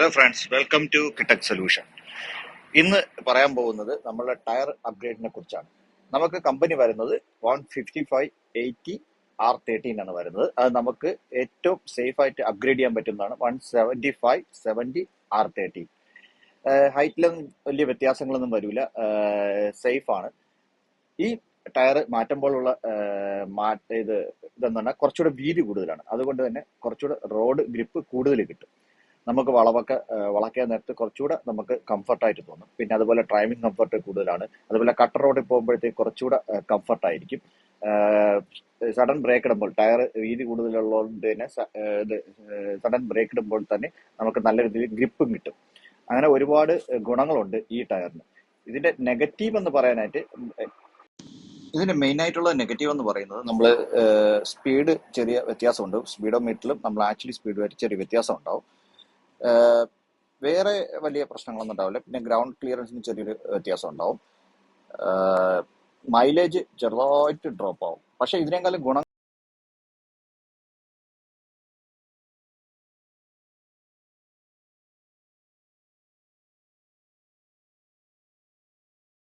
Hello friends, welcome to കിട്ടക് solution. ഇന്ന് പറയാൻ പോകുന്നത് നമ്മളുടെ ടയർ അപ്ഗ്രേഡിനെ കുറിച്ചാണ്. നമുക്ക് കമ്പനി വരുന്നത് 155/80 R13 ആണ് വരുന്നത്. അത് നമുക്ക് ഏറ്റവും സേഫ് ആയിട്ട് അപ്ഗ്രേഡ് ചെയ്യാൻ പറ്റുന്നതാണ് 175/70 R13. ഹൈറ്റിലൊന്നും വലിയ വ്യത്യാസങ്ങളൊന്നും വരില്ല, സേഫ് ആണ്. ഈ ടയർ മാറ്റുമ്പോഴുള്ള ഇതെന്ന് പറഞ്ഞാൽ കുറച്ചുകൂടെ വീതി കൂടുതലാണ്. അതുകൊണ്ട് തന്നെ കുറച്ചുകൂടെ റോഡ് ഗ്രിപ്പ് കൂടുതൽ കിട്ടും. നമുക്ക് വളയ്ക്കാൻ നേരത്ത് കുറച്ചുകൂടെ നമുക്ക് കംഫർട്ടായിട്ട് തോന്നും. പിന്നെ അതുപോലെ ഡ്രൈവിംഗ് കംഫർട്ട് കൂടുതലാണ്. അതുപോലെ കട്ടർ റോഡിൽ പോകുമ്പോഴത്തേക്ക് കുറച്ചുകൂടെ കംഫർട്ടായിരിക്കും. സഡൻ ബ്രേക്ക് ഇടുമ്പോൾ ടയർ വീതി കൂടുതലുള്ളതുകൊണ്ട് തന്നെ സഡൻ ബ്രേക്ക് ഇടുമ്പോൾ തന്നെ നമുക്ക് നല്ല രീതിയിൽ ഗ്രിപ്പും കിട്ടും. അങ്ങനെ ഒരുപാട് ഗുണങ്ങളുണ്ട് ഈ ടയറിന്. ഇതിന്റെ നെഗറ്റീവ് എന്ന് പറയാനായിട്ട്, ഇതിന്റെ മെയിൻ ആയിട്ടുള്ള നെഗറ്റീവ് എന്ന് പറയുന്നത് നമ്മൾ സ്പീഡ് ചെറിയ വ്യത്യാസമുണ്ട്. സ്പീഡോ മീറ്ററിലും നമ്മൾ ആക്ച്വലി സ്പീഡുമായിട്ട് ചെറിയ വ്യത്യാസം ഉണ്ടാവും. വേറെ വലിയ പ്രശ്നങ്ങളൊന്നും ഉണ്ടാവില്ല. പിന്നെ ഗ്രൗണ്ട് ക്ലിയറൻസിന് ചെറിയൊരു വ്യത്യാസം ഉണ്ടാവും. മൈലേജ് ചെറുതായിട്ട് ഡ്രോപ്പ് ആവും. പക്ഷെ ഇതിനേക്കാളും ഗുണം